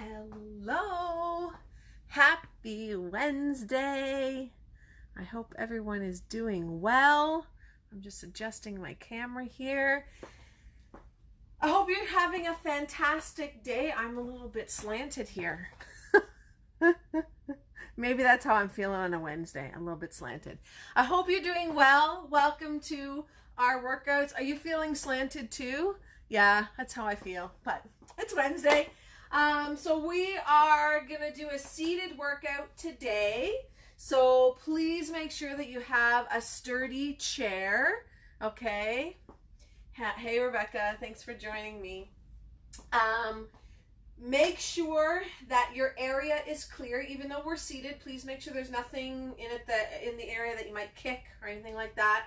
Hello, happy Wednesday. I hope everyone is doing well. I'm just adjusting my camera here. I hope you're having a fantastic day. I'm a little bit slanted here. Maybe that's how I'm feeling on a Wednesday. I'm a little bit slanted. I hope you're doing well. Welcome to our workouts. Are you feeling slanted too? Yeah, that's how I feel, but it's Wednesday. So we are going to do a seated workout today. So please make sure that you have a sturdy chair, okay? Hey, Rebecca, thanks for joining me. Make sure that your area is clear. Even though we're seated, please make sure there's nothing in the area that you might kick or anything like that.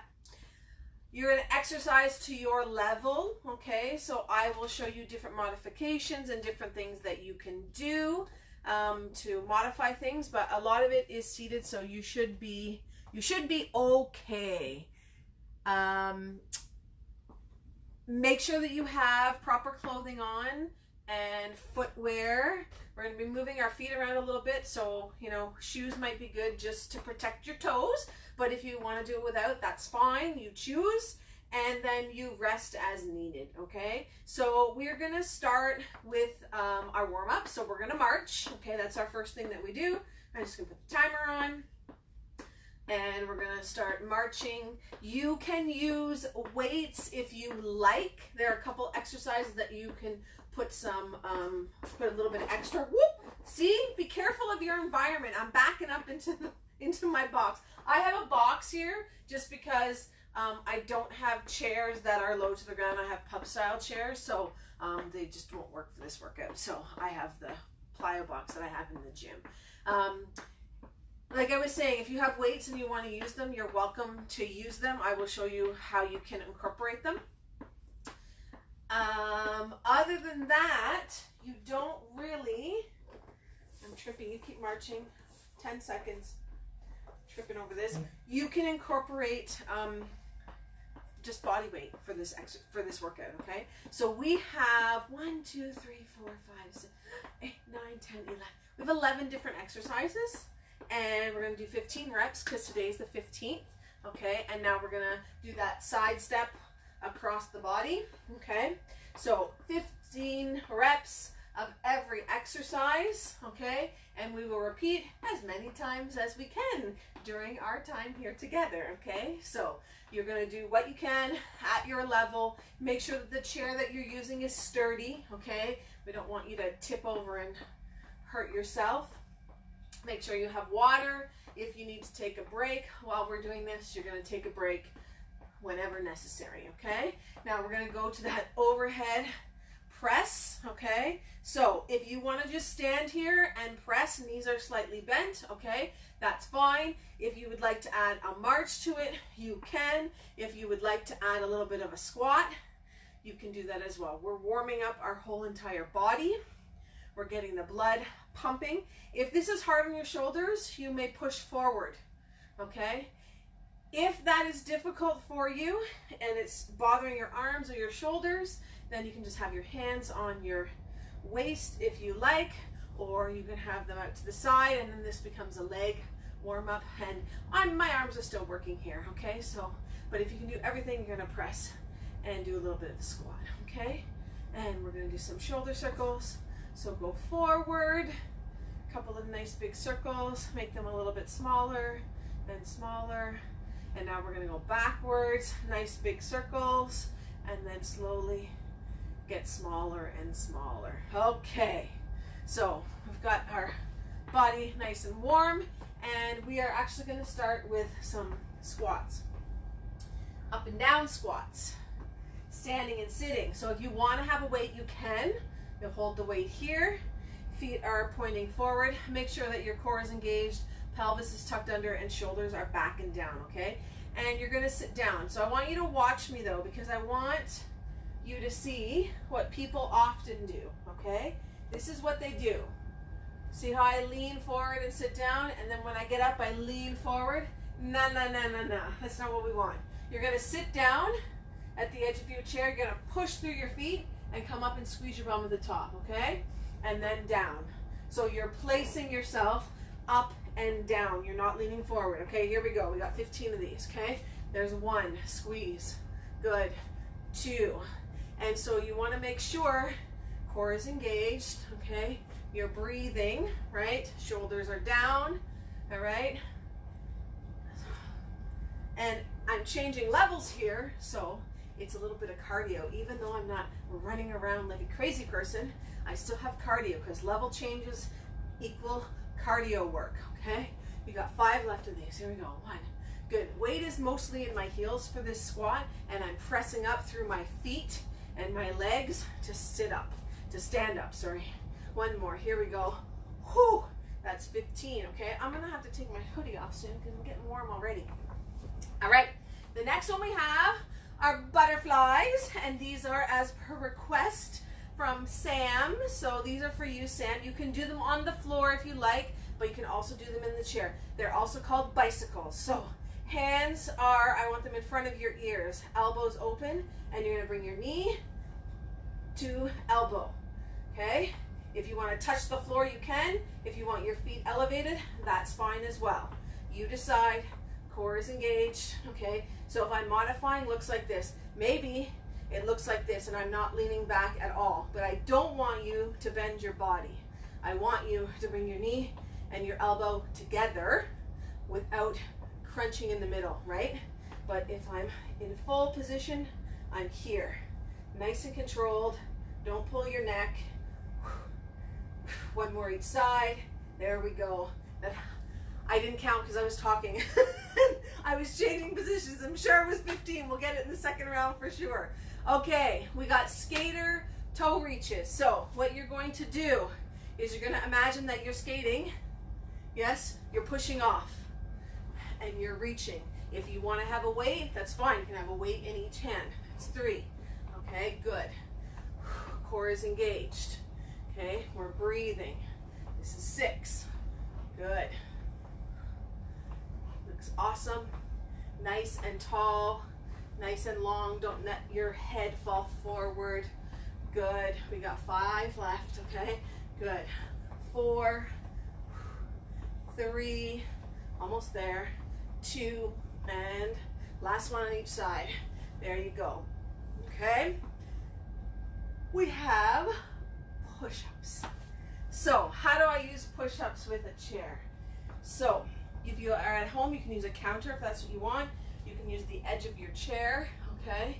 You're going to exercise to your level, okay? So I will show you different modifications and different things that you can do to modify things, but a lot of it is seated, so you should be okay. Make sure that you have proper clothing on and footwear. We're going to be moving our feet around a little bit, so shoes might be good just to protect your toes, but if you want to do it without, that's fine. You choose, and then you rest as needed, okay? So we're going to start with our warm-up. So we're going to march, okay? That's our first thing that we do. I'm just going to put the timer on, and we're going to start marching. You can use weights if you like. There are a couple exercises that you can put put a little bit of extra. Whoop! See, be careful of your environment. I'm backing up into my box. I have a box here just because I don't have chairs that are low to the ground. I have pub style chairs, so they just won't work for this workout. So I have the plyo box that I have in the gym. Like I was saying, if you have weights and you want to use them, you're welcome to use them. I will show you how you can incorporate them. Other than that, you don't really, I'm tripping, you keep marching, 10 seconds, tripping over this. You can incorporate just body weight for this workout, okay? So we have 1, 2, 3, 4, 5, 6, 8, 9, 10, 11. We have 11 different exercises, and we're going to do 15 reps because today's the 15th, okay? And now we're going to do that side step across the body, okay? So 15 reps of every exercise, okay? And we will repeat as many times as we can during our time here together, okay? So you're going to do what you can at your level. Make sure that the chair that you're using is sturdy, okay? We don't want you to tip over and hurt yourself. Make sure you have water. If you need to take a break while we're doing this, you're going to take a break whenever necessary, okay? Now we're going to go to that overhead press, okay? So if you want to just stand here and press, knees are slightly bent, okay? That's fine. If you would like to add a march to it, you can. If you would like to add a little bit of a squat, you can do that as well. We're warming up our whole entire body. We're getting the blood pumping. If this is hard on your shoulders, you may push forward, okay? If that is difficult for you and it's bothering your arms or your shoulders, then you can just have your hands on your waist if you like, or you can have them out to the side, and then this becomes a leg warm up. And my arms are still working here, okay? So, but if you can do everything, you're gonna press and do a little bit of the squat, okay? And we're gonna do some shoulder circles. So go forward, a couple of nice big circles, make them a little bit smaller and smaller. And now we're going to go backwards, nice big circles, and then slowly get smaller and smaller. Okay, so we've got our body nice and warm, and we are actually going to start with some squats. Up and down squats, standing and sitting. So if you want to have a weight, you can. You'll hold the weight here. Feet are pointing forward. Make sure that your core is engaged. Pelvis is tucked under and shoulders are back and down, okay? And you're going to sit down. So I want you to watch me though, because I want you to see what people often do, okay? This is what they do. See how I lean forward and sit down, and then when I get up, I lean forward? No. That's not what we want. You're going to sit down at the edge of your chair. You're going to push through your feet and come up and squeeze your bum at the top, okay? and then down. So you're placing yourself up and down. You're not leaning forward. Okay, here we go. We got 15 of these, okay? There's 1, squeeze. Good. 2. And so you want to make sure core is engaged, okay? You're breathing, right? Shoulders are down, all right? And I'm changing levels here, so it's a little bit of cardio. Even though I'm not running around like a crazy person, I still have cardio because level changes equal cardio work, okay? We got 5 left of these. Here we go. 1. Good. Weight is mostly in my heels for this squat, and I'm pressing up through my feet and my legs to stand up, sorry. 1 more. Here we go. Whew. That's 15, okay? I'm going to have to take my hoodie off soon because I'm getting warm already. All right. The next one we have are butterflies, and these are as per request from Sam. So these are for you, Sam. You can do them on the floor if you like, but you can also do them in the chair. They're also called bicycles. So hands are, I want them in front of your ears, elbows open, and you're going to bring your knee to elbow, okay? If you want to touch the floor, you can. If you want your feet elevated, that's fine as well. You decide. Core is engaged, okay? So if I'm modifying, looks like this. Maybe it looks like this and I'm not leaning back at all, but I don't want you to bend your body. I want you to bring your knee and your elbow together without crunching in the middle, right? But if I'm in full position, I'm here. Nice and controlled. Don't pull your neck. 1 more each side. There we go. I didn't count because I was talking. I was changing positions. I'm sure it was 15. We'll get it in the second round for sure. Okay, we got skater toe reaches. So what you're going to do is you're going to imagine that you're skating. Yes, you're pushing off and you're reaching. If you want to have a weight, that's fine. You can have a weight in each hand. That's 3. Okay, good. Core is engaged. Okay, we're breathing. This is 6. Good. Looks awesome. Nice and tall. Nice and long. Don't let your head fall forward. Good. We got 5 left. Okay, good. 4, 3, almost there. 2, and last one on each side. There you go. Okay. We have push-ups. So how do I use push-ups with a chair? So if you are at home, you can use a counter if that's what you want. You can use the edge of your chair, okay?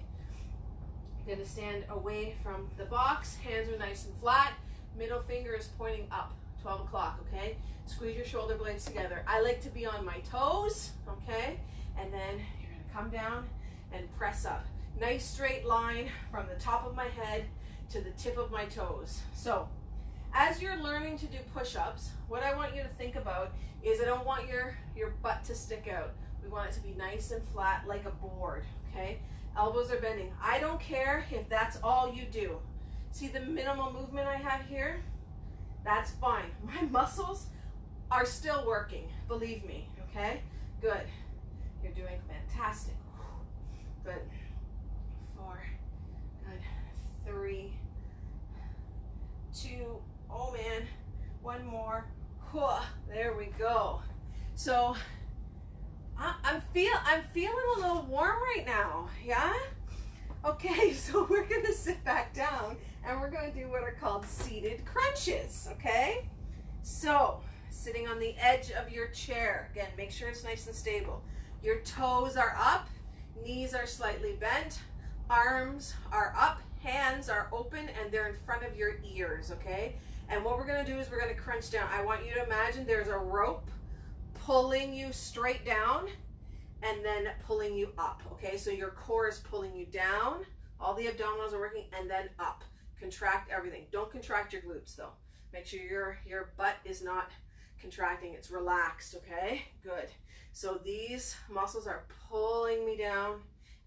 You're gonna stand away from the box. Hands are nice and flat. Middle finger is pointing up, 12 o'clock, okay? Squeeze your shoulder blades together. I like to be on my toes, okay? And then you're gonna come down and press up. Nice straight line from the top of my head to the tip of my toes. So as you're learning to do push-ups, what I want you to think about is I don't want your butt to stick out. We want it to be nice and flat like a board, okay? Elbows are bending. I don't care if that's all you do. See the minimal movement I have here? That's fine. My muscles are still working, believe me, okay? Good. You're doing fantastic. Good. 4. Good. 3. 2. Oh man. 1 more. There we go. So I'm feeling a little warm right now, yeah? Okay, so we're gonna sit back down and we're gonna do what are called seated crunches, okay? So, sitting on the edge of your chair. Again, make sure it's nice and stable. Your toes are up, knees are slightly bent, arms are up, hands are open, and they're in front of your ears, okay? And what we're gonna do is we're gonna crunch down. I want you to imagine there's a rope pulling you straight down and then pulling you up, okay? So your core is pulling you down, all the abdominals are working, and then up. Contract everything. Don't contract your glutes though. Make sure your butt is not contracting, it's relaxed, okay? Good. So these muscles are pulling me down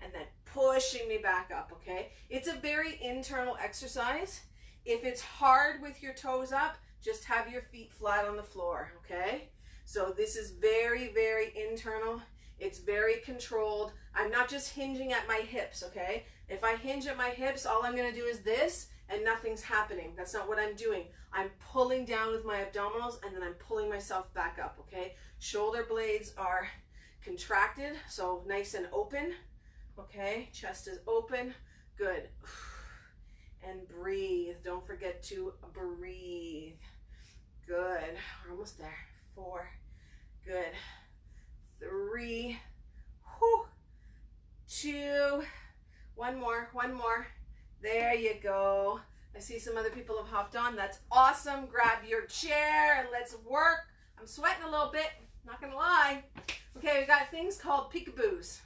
and then pushing me back up, okay? It's a very internal exercise. If it's hard with your toes up, just have your feet flat on the floor, okay? So this is very, very internal. It's very controlled. I'm not just hinging at my hips, okay? If I hinge at my hips, all I'm gonna do is this, and nothing's happening. That's not what I'm doing. I'm pulling down with my abdominals and then I'm pulling myself back up, okay? Shoulder blades are contracted, so nice and open, okay? Chest is open, good. And breathe. Don't forget to breathe. Good. We're almost there. 4. Good. 3. Whew. 2. One more. There you go. I see some other people have hopped on. That's awesome. Grab your chair and let's work. I'm sweating a little bit, not gonna lie. Okay, we got things called peekaboos.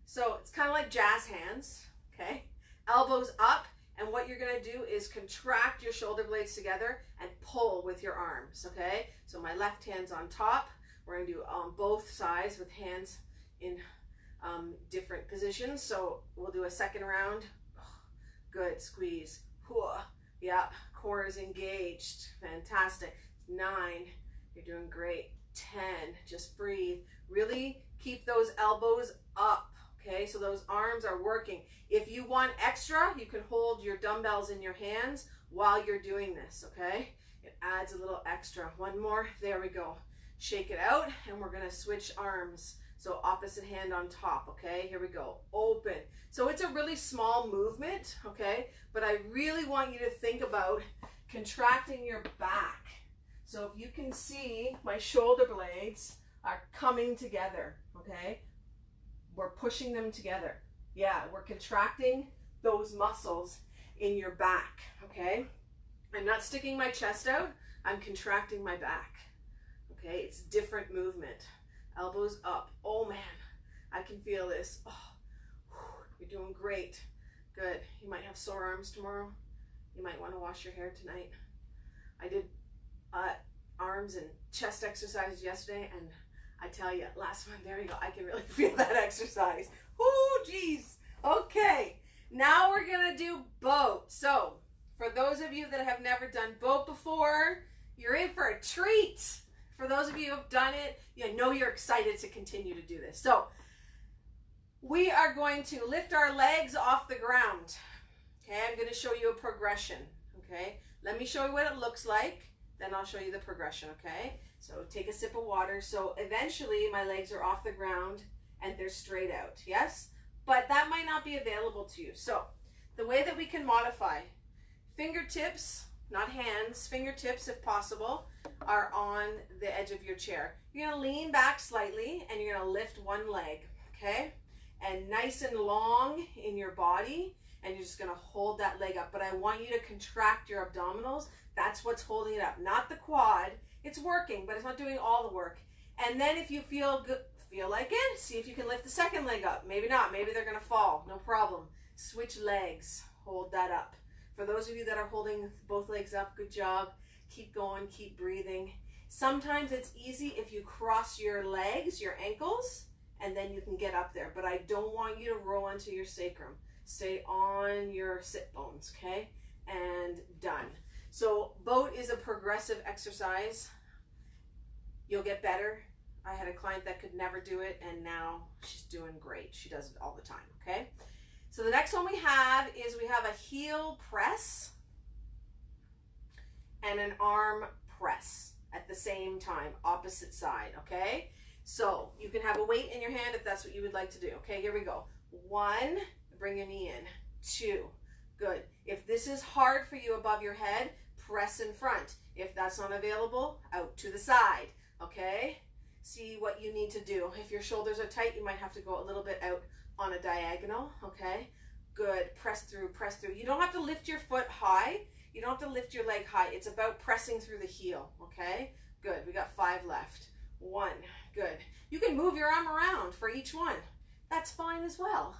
So it's kind of like jazz hands, okay? Elbows up, and what you're gonna do is contract your shoulder blades together and pull with your arms, okay? So my left hand's on top. We're gonna do on both sides with hands in different positions. So we'll do a second round. Good, squeeze. Yeah, core is engaged. Fantastic. 9, you're doing great. 10, just breathe. Really keep those elbows up, okay? So those arms are working. If you want extra, you can hold your dumbbells in your hands while you're doing this, okay? It adds a little extra. One more, there we go. Shake it out, and we're gonna switch arms. So opposite hand on top, okay? Here we go, open. So it's a really small movement, okay? But I really want you to think about contracting your back. So if you can see, my shoulder blades are coming together, okay? We're pushing them together. Yeah, we're contracting those muscles in your back, okay? I'm not sticking my chest out, I'm contracting my back, okay? It's different movement. Elbows up. Oh man, I can feel this. Oh, you're doing great. Good. You might have sore arms tomorrow. You might want to wash your hair tonight. I did arms and chest exercises yesterday, and I tell you, last one, there you go. I can really feel that exercise. Oh, geez. Okay, now we're gonna do boat. So, for those of you that have never done boat before, you're in for a treat. For those of you who have done it, I know you're excited to continue to do this. So we are going to lift our legs off the ground. Okay, I'm going to show you a progression. Okay, let me show you what it looks like. Then I'll show you the progression. Okay, so take a sip of water. So eventually my legs are off the ground and they're straight out. Yes, but that might not be available to you. So the way that we can modify, fingertips, not hands, fingertips if possible, are on the edge of your chair. You're gonna lean back slightly and you're gonna lift one leg, okay? And nice and long in your body, and you're just gonna hold that leg up. But I want you to contract your abdominals. That's what's holding it up, not the quad. It's working, but it's not doing all the work. And then if you feel good, feel like it, see if you can lift the second leg up. Maybe not, maybe they're gonna fall, no problem. Switch legs, hold that up. For those of you that are holding both legs up, good job. Keep going, keep breathing. Sometimes it's easy if you cross your legs, your ankles, and then you can get up there. But I don't want you to roll onto your sacrum. Stay on your sit bones, okay? And done. So boat is a progressive exercise. You'll get better. I had a client that could never do it, and now she's doing great. She does it all the time, okay? So the next one we have is we have a heel press and an arm press at the same time, opposite side, okay? So you can have a weight in your hand if that's what you would like to do. Okay, here we go. 1, bring your knee in. 2, good. If this is hard for you above your head, press in front. If that's not available, out to the side, okay? See what you need to do. If your shoulders are tight, you might have to go a little bit out on a diagonal, okay? Good, press through, press through. You don't have to lift your foot high. You don't have to lift your leg high. It's about pressing through the heel, okay? Good, we got 5 left. 1, good. You can move your arm around for each one. That's fine as well.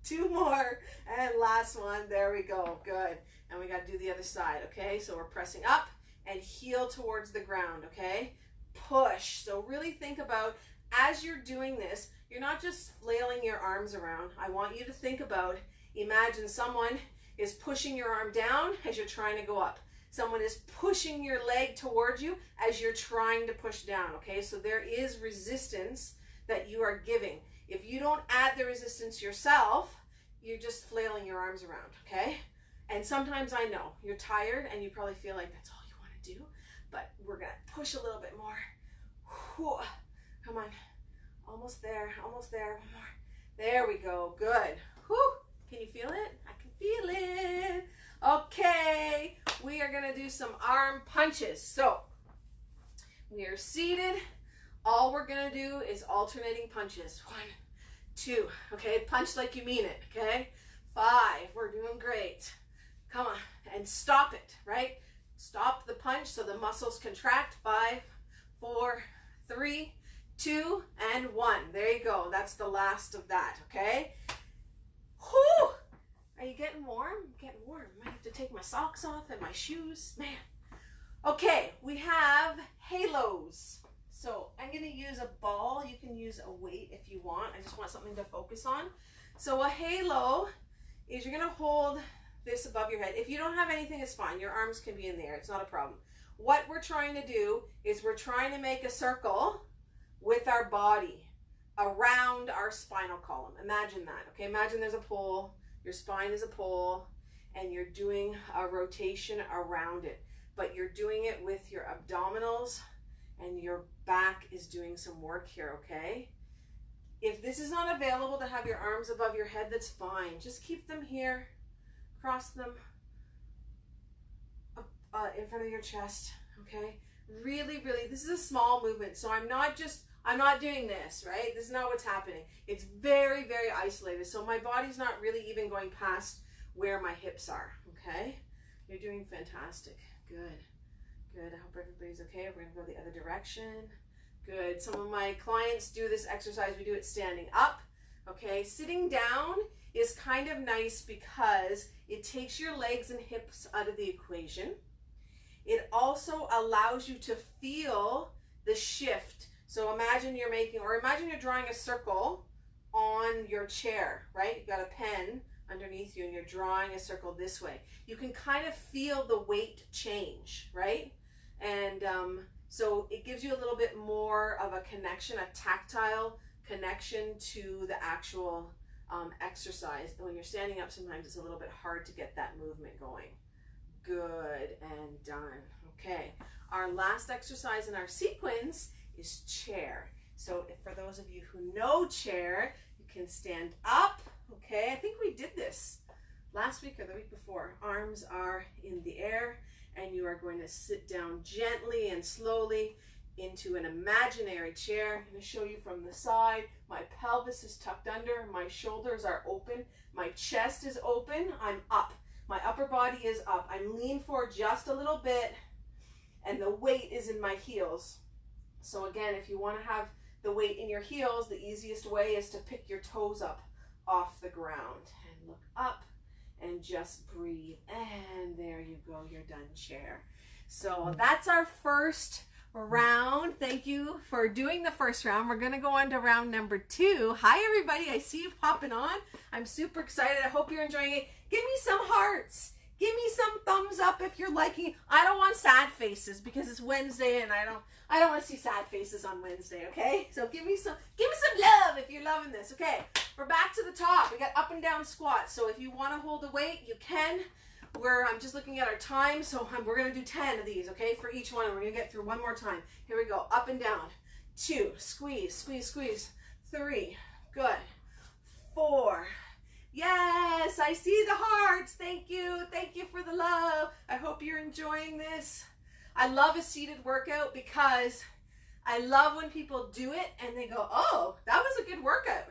2 more, and last one, there we go, good. And we gotta do the other side, okay? So we're pressing up and heel towards the ground, okay? Push, so really think about, as you're doing this, you're not just flailing your arms around. I want you to think about, imagine someone is pushing your arm down as you're trying to go up. Someone is pushing your leg towards you as you're trying to push down, okay? So there is resistance that you are giving. If you don't add the resistance yourself, you're just flailing your arms around, okay? And sometimes I know you're tired and you probably feel like that's all you want to do, but we're going to push a little bit more. Whew. Come on. Almost there. Almost there. One more. There we go. Good. Whew. Can you feel it? I can feel it. Okay. We are going to do some arm punches. So we are seated. All we're going to do is alternating punches. 1, 2. Okay. Punch like you mean it. Okay. 5. We're doing great. Come on. And stop it, right? Stop the punch so the muscles contract. 5, 4, 3, 2, and 1. There you go. That's the last of that, okay? Whew! Are you getting warm? I'm getting warm. I might have to take my socks off and my shoes. Man. Okay, we have halos. So I'm going to use a ball. You can use a weight if you want. I just want something to focus on. So a halo is you're going to hold this above your head. If you don't have anything, it's fine. Your arms can be in the air. It's not a problem. What we're trying to do is we're trying to make a circle with our body around our spinal column. Imagine that, okay? Imagine there's a pole, your spine is a pole, and you're doing a rotation around it. But you're doing it with your abdominals, and your back is doing some work here, okay? If this is not available to have your arms above your head, that's fine. Just keep them here, cross them in front of your chest, okay? Really, really, this is a small movement. So I'm not doing this, right? This is not what's happening. It's very, very isolated. So my body's not really even going past where my hips are, okay? You're doing fantastic. Good, good. I hope everybody's okay. We're gonna go the other direction. Good. Some of my clients do this exercise. We do it standing up, okay? Sitting down is kind of nice because it takes your legs and hips out of the equation. It also allows you to feel the shift. So imagine you're drawing a circle on your chair, right? You've got a pen underneath you and you're drawing a circle this way. You can kind of feel the weight change, right? And so it gives you a little bit more of a connection, a tactile connection to the actual exercise. When you're standing up, sometimes it's a little bit hard to get that movement going. Good, and done. Okay, our last exercise in our sequence is chair. So for those of you who know chair, you can stand up. Okay, I think we did this last week or the week before. Arms are in the air, and you are going to sit down gently and slowly into an imaginary chair. I'm going to show you from the side. My pelvis is tucked under, my shoulders are open, my chest is open, I'm up. My upper body is up. I'm leaned forward just a little bit, and the weight is in my heels. So again, if you want to have the weight in your heels, the easiest way is to pick your toes up off the ground and look up and just breathe. And there you go, you're done, chair. So that's our first round. Thank you for doing the first round. We're going to go on to round number 2. Hi, everybody. I see you popping on. I'm super excited. I hope you're enjoying it. Give me some hearts. Give me some thumbs up if you're liking it. I don't want sad faces because it's Wednesday and I don't want to see sad faces on Wednesday, okay? So give me some love if you're loving this. Okay, we're back to the top. We got up and down squats. So if you want to hold a weight, you can. I'm just looking at our time, so we're going to do 10 of these, okay, for each one. We're going to get through one more time. Here we go. Up and down. 2. Squeeze, squeeze, squeeze. 3. Good. 4. Yes, I see the hearts. Thank you. Thank you for the love. I hope you're enjoying this. I love a seated workout because I love when people do it and they go, oh, that was a good workout.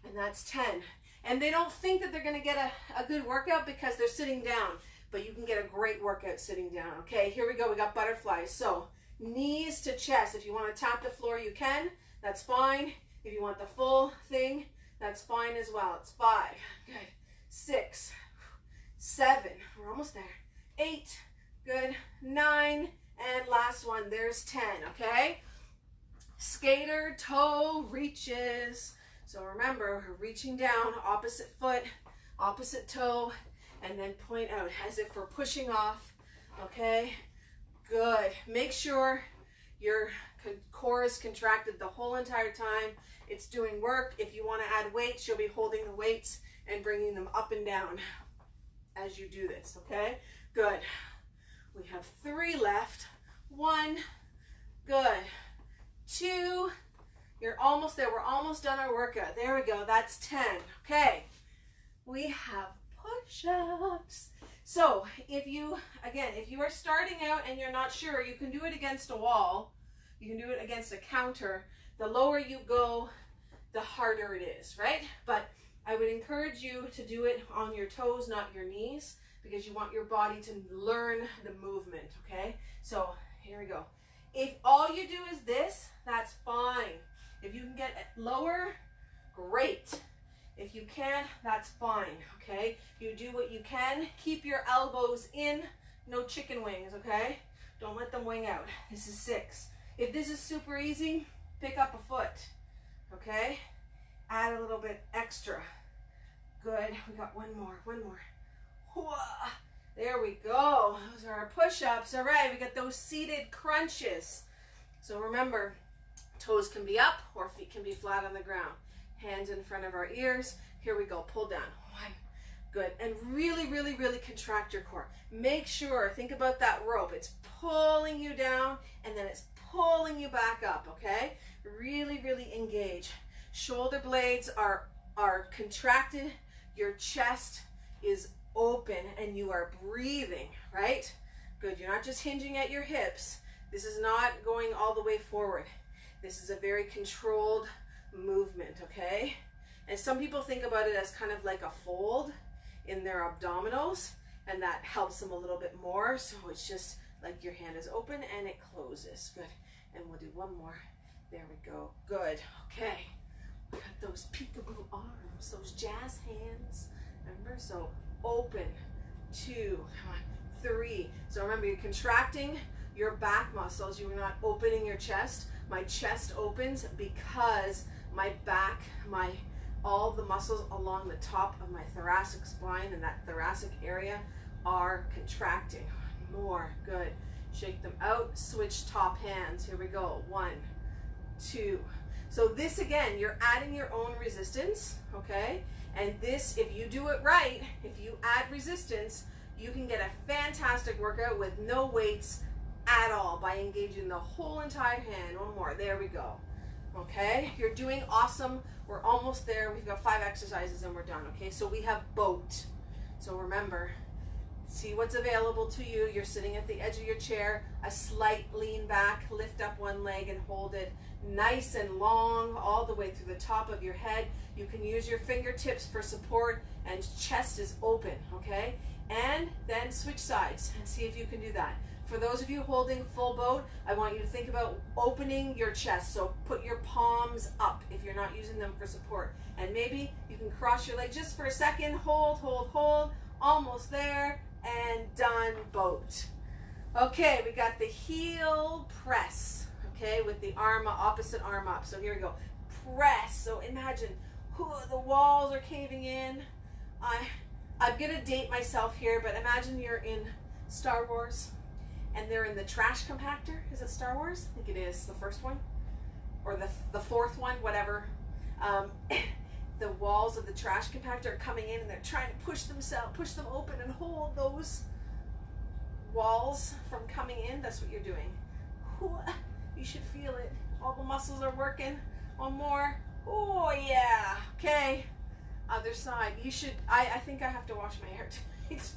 And that's 10. And they don't think that they're going to get a good workout because they're sitting down. But you can get a great workout sitting down. Okay, here we go. We got butterflies. So knees to chest. If you want to tap the floor, you can. That's fine. If you want the full thing, that's fine as well. It's 5. Good. 6. 7. We're almost there. 8. Good. 9. And last one. There's 10. Okay. Skater toe reaches. So remember, we're reaching down, opposite foot, opposite toe, and then point out as if we're pushing off. Okay. Good. Make sure your core is contracted the whole entire time. It's doing work. If you want to add weights, you'll be holding the weights and bringing them up and down. as you do this, okay? Good. We have 3 left. 1, good. 2, you're almost there. We're almost done our workout. There we go. That's 10. Okay. We have push-ups. So if you are starting out and you're not sure, you can do it against a wall. You can do it against a counter. The lower you go, the harder it is, right? But I would encourage you to do it on your toes, not your knees, because you want your body to learn the movement, okay? So here we go. If all you do is this, that's fine. If you can get lower, great. If you can't, that's fine, okay? You do what you can. Keep your elbows in. No chicken wings, okay? Don't let them wing out. This is 6. If this is super easy, pick up a foot, okay? Add a little bit extra. Good. We got one more. There we go. Those are our push-ups. All right, we got those seated crunches. So remember, toes can be up or feet can be flat on the ground. Hands in front of our ears. Here we go. Pull down. 1. Good. And really, really, really contract your core. Make sure, think about that rope. It's pulling you down and then it's pulling you back up, okay? Really, really engage. Shoulder blades are contracted. Your chest is open and you are breathing, right? Good. You're not just hinging at your hips. This is not going all the way forward. This is a very controlled movement, okay? And some people think about it as kind of like a fold in their abdominals, and that helps them a little bit more. So it's just like your hand is open and it closes. Good. And we'll do one more. There we go. Good. Okay. We got those peekaboo arms, those jazz hands. Remember? So open. 2, 3. So remember, you're contracting your back muscles. You're not opening your chest. My chest opens because my back, all the muscles along the top of my thoracic spine and that thoracic area are contracting. More. Good. Shake them out. Switch top hands. Here we go. 1, 2. So this, again, you're adding your own resistance, okay? And this, if you do it right, if you add resistance, you can get a fantastic workout with no weights at all by engaging the whole entire hand. 1 more. There we go. Okay? You're doing awesome. We're almost there. We've got 5 exercises and we're done, okay? So we have boat. So remember, see what's available to you. You're sitting at the edge of your chair, a slight lean back, lift up one leg and hold it nice and long all the way through the top of your head. You can use your fingertips for support and chest is open, okay? And then switch sides and see if you can do that. For those of you holding full boat, I want you to think about opening your chest. So put your palms up if you're not using them for support. And maybe you can cross your legs just for a second. Hold, hold, hold. Almost there. And done, boat. Okay, we got the heel press, okay, with the arm, opposite arm up. So here we go. Press. So imagine the walls are caving in. I'm going to date myself here, but imagine you're in Star Wars and they're in the trash compactor. Is it Star Wars? I think it is, the first one. Or the fourth one, whatever. The walls of the trash compactor are coming in and they're trying to push them open and hold those walls from coming in. That's what you're doing. You should feel it. All the muscles are working. 1 more. Oh yeah. Okay. Other side. You should, I think I have to wash my hair tonight.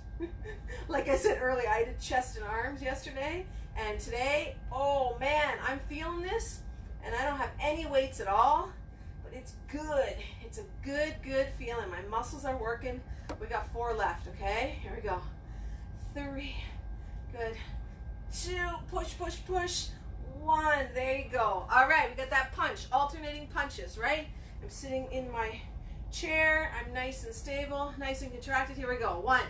Like I said earlier, I did chest and arms yesterday, and today, oh man, I'm feeling this, and I don't have any weights at all, but it's good. It's a good feeling. My muscles are working. We got 4 left, okay? Here we go. 3, good. 2, push, push, push. 1, there you go. All right, we got that punch, alternating punches, right? I'm sitting in my chair. I'm nice and stable, nice and contracted. Here we go. 1,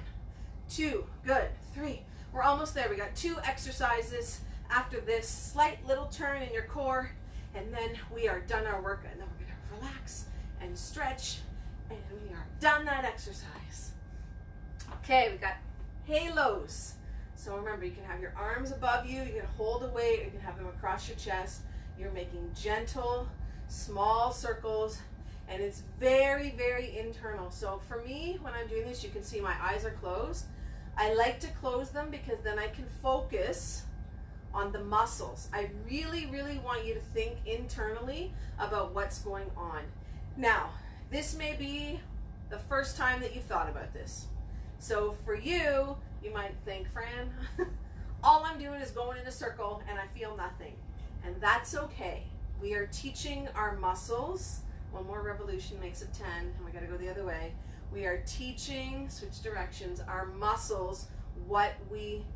2, good. 3, we're almost there. We got 2 exercises after this slight little turn in your core, and then we are done our work, and then we're gonna relax and stretch, and we are done that exercise. Okay, we got halos. So remember, you can have your arms above you, you can hold a weight, or you can have them across your chest. You're making gentle, small circles, And it's very, very internal. So for me, when I'm doing this, you can see my eyes are closed. I like to close them because then I can focus on the muscles. I really, really want you to think internally about what's going on. Now, this may be the first time that you've thought about this. So for you, you might think, Fran, all I'm doing is going in a circle and I feel nothing. And that's okay. We are teaching our muscles. One more revolution makes it 10, and we gotta go the other way. We are teaching, switch directions, our muscles what we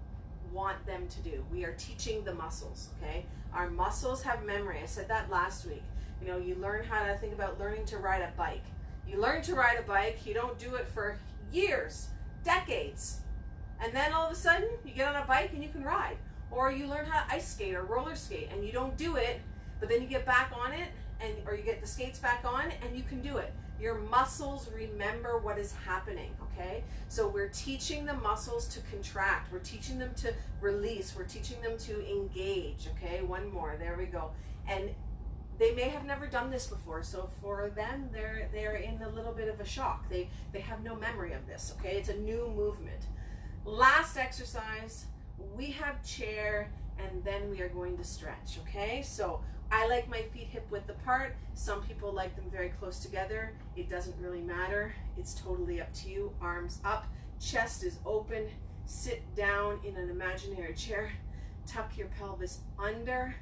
want them to do. We are teaching the muscles, okay? Our muscles have memory. I said that last week. You know, you learn how to think about learning to ride a bike. You learn to ride a bike, you don't do it for years, decades. And then all of a sudden, you get on a bike and you can ride. Or you learn how to ice skate or roller skate and you don't do it, but then you get back on it, or you get the skates back on and you can do it. Your muscles remember what is happening, okay? So we're teaching the muscles to contract. We're teaching them to release. We're teaching them to engage, okay? One more, there we go. And they may have never done this before, so for them, they're in a little bit of a shock. They have no memory of this, okay? It's a new movement. Last exercise, we have chair, and then we are going to stretch, okay? So I like my feet hip width apart. Some people like them very close together. It doesn't really matter. It's totally up to you. Arms up, chest is open. Sit down in an imaginary chair. Tuck your pelvis under.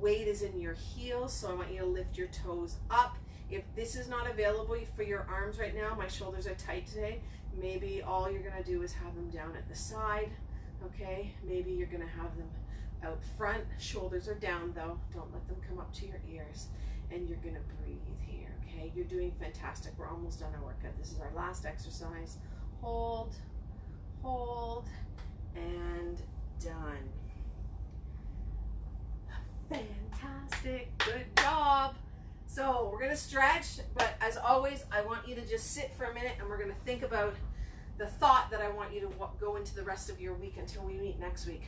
Weight is in your heels, so I want you to lift your toes up. If this is not available for your arms right now, my shoulders are tight today, maybe all you're gonna do is have them down at the side, okay? Maybe you're gonna have them out front. Shoulders are down though. Don't let them come up to your ears. And you're gonna breathe here, okay? You're doing fantastic. We're almost done our workout. This is our last exercise. Hold, hold, and done. Fantastic, good job. So we're gonna stretch, but as always, I want you to just sit for a minute and we're gonna think about the thought that I want you to go into the rest of your week until we meet next week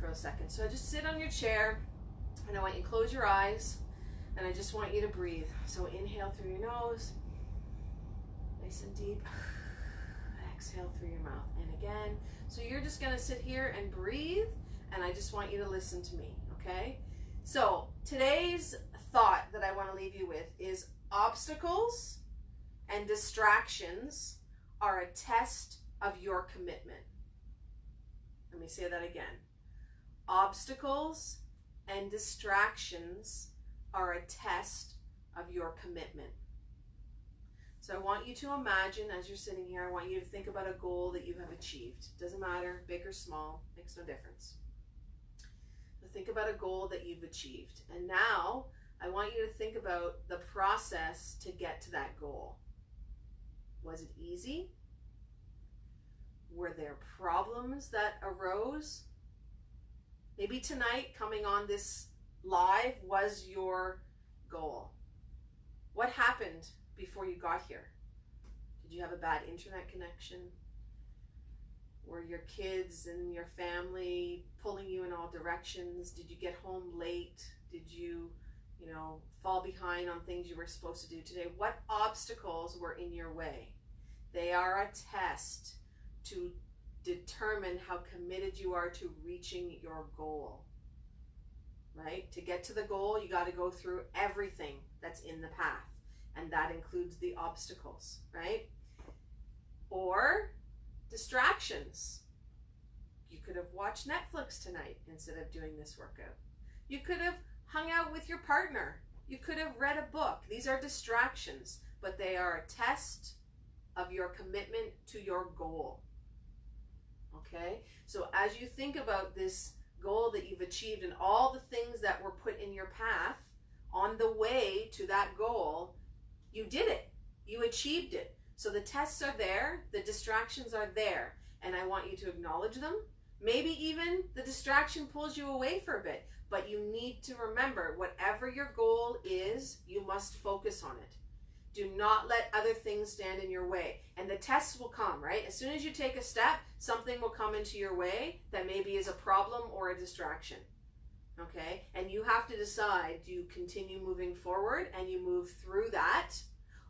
for a second. So just sit on your chair and I want you to close your eyes and I just want you to breathe. So inhale through your nose, nice and deep. Exhale through your mouth, and again. So you're just gonna sit here and breathe, and I just want you to listen to me, okay? So today's thought that I want to leave you with is obstacles and distractions are a test of your commitment. Let me say that again. Obstacles and distractions are a test of your commitment. So I want you to imagine, as you're sitting here, I want you to think about a goal that you have achieved. Doesn't matter, big or small, makes no difference. So think about a goal that you've achieved. And now I want you to think about the process to get to that goal. Was it easy? Were there problems that arose? Maybe tonight, coming on this live, was your goal. What happened before you got here? Did you have a bad internet connection? Were your kids and your family pulling you in all directions? Did you get home late? Did you fall behind on things you were supposed to do today? What obstacles were in your way? They are a test to determine how committed you are to reaching your goal, right? To get to the goal, you got to go through everything that's in the path. And that includes the obstacles, right? Or distractions. You could have watched Netflix tonight instead of doing this workout. You could have hung out with your partner. You could have read a book. These are distractions, but they are a test of your commitment to your goal. Okay? So as you think about this goal that you've achieved and all the things that were put in your path on the way to that goal, you did it. You achieved it. So the tests are there, the distractions are there, and I want you to acknowledge them. Maybe even the distraction pulls you away for a bit, but you need to remember, whatever your goal is, you must focus on it. Do not let other things stand in your way. And the tests will come, right? As soon as you take a step, something will come into your way that maybe is a problem or a distraction. Okay? And you have to decide, do you continue moving forward and you move through that,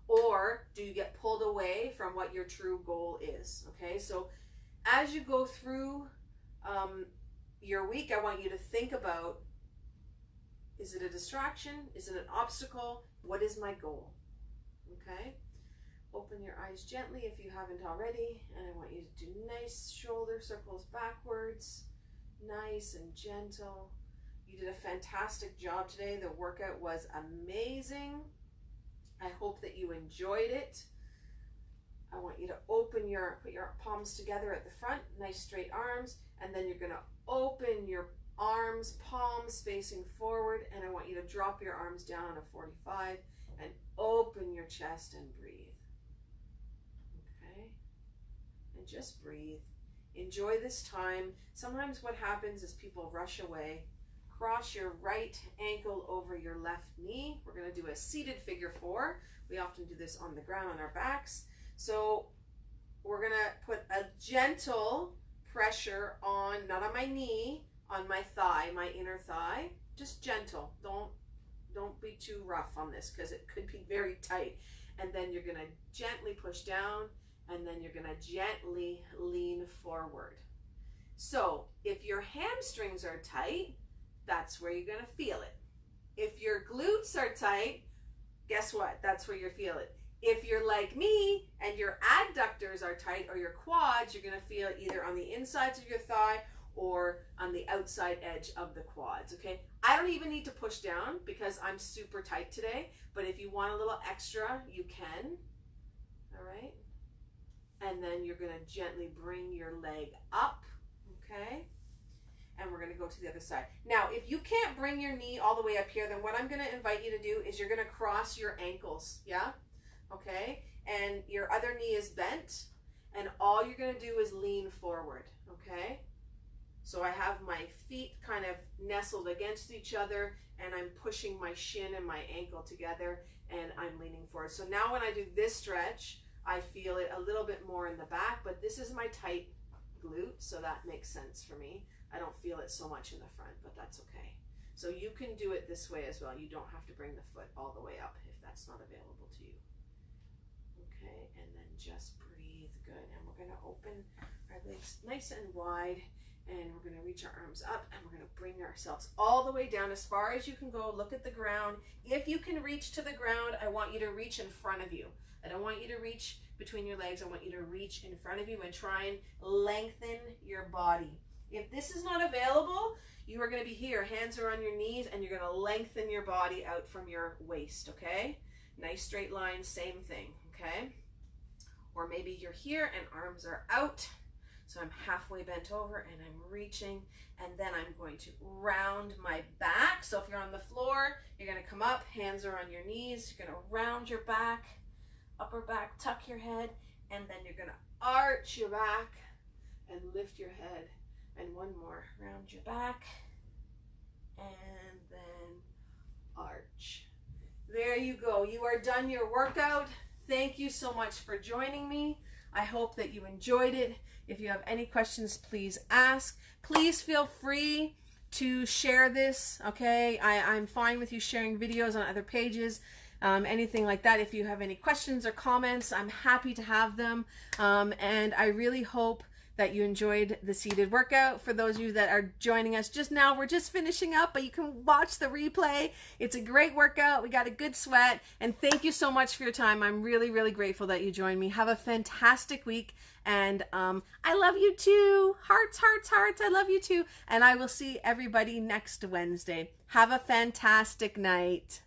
or do you get pulled away from what your true goal is? Okay, so as you go through your week, I want you to think about, is it a distraction? Is it an obstacle? What is my goal? Okay, open your eyes gently if you haven't already, and I want you to do nice shoulder circles backwards, nice and gentle. You did a fantastic job today. The workout was amazing. I hope that you enjoyed it. I want you to put your palms together at the front, nice straight arms, and then you're going to open your arms, palms facing forward, and I want you to drop your arms down on a 45 and open your chest and breathe. Okay? And just breathe. Enjoy this time. Sometimes what happens is people rush away. Cross your right ankle over your left knee. We're going to do a seated figure 4. We often do this on the ground on our backs. So we're going to put a gentle pressure on, not on my knee, on my thigh, my inner thigh. Just gentle. Don't be too rough on this because it could be very tight. And then you're going to gently push down, and then you're going to gently lean forward. So if your hamstrings are tight, that's where you're going to feel it. If your glutes are tight, guess what? That's where you feel it. If you're like me and your adductors are tight, or your quads, you're going to feel it either on the insides of your thigh or on the outside edge of the quads, okay? I don't even need to push down because I'm super tight today, but if you want a little extra, you can, all right? And then you're going to gently bring your leg up, okay? And we're going to go to the other side. Now, if you can't bring your knee all the way up here, then what I'm going to invite you to do is you're going to cross your ankles, yeah? Okay? And your other knee is bent, and all you're going to do is lean forward, okay? So I have my feet kind of nestled against each other, and I'm pushing my shin and my ankle together, and I'm leaning forward. So now when I do this stretch, I feel it a little bit more in the back, but this is my tight glute, so that makes sense for me. I don't feel it so much in the front, but that's okay. So you can do it this way as well. You don't have to bring the foot all the way up if that's not available to you. Okay, and then just breathe good. And we're going to open our legs nice and wide, and we're going to reach our arms up, and we're going to bring ourselves all the way down as far as you can go. Look at the ground. If you can reach to the ground, I want you to reach in front of you. I don't want you to reach between your legs. I want you to reach in front of you and try and lengthen your body. If this is not available, you are going to be here. Hands are on your knees, and you're going to lengthen your body out from your waist, okay? Nice straight line, same thing, okay? Or maybe you're here and arms are out. So I'm halfway bent over and I'm reaching, and then I'm going to round my back. So if you're on the floor, you're going to come up, hands are on your knees. You're going to round your back, upper back, tuck your head, and then you're going to arch your back and lift your head. And one more, round your back, and then arch. There you go. You are done your workout. Thank you so much for joining me. I hope that you enjoyed it. If you have any questions, please ask. Please feel free to share this, okay? I'm fine with you sharing videos on other pages, anything like that. If you have any questions or comments, I'm happy to have them. And I really hope that you enjoyed the seated workout. For those of you that are joining us just now, we're just finishing up, but you can watch the replay. It's a great workout. We got a good sweat, and thank you so much for your time. I'm really, really grateful that you joined me. Have a fantastic week, and I love you too. Hearts, hearts, hearts. I love you too, and I will see everybody next Wednesday. Have a fantastic night.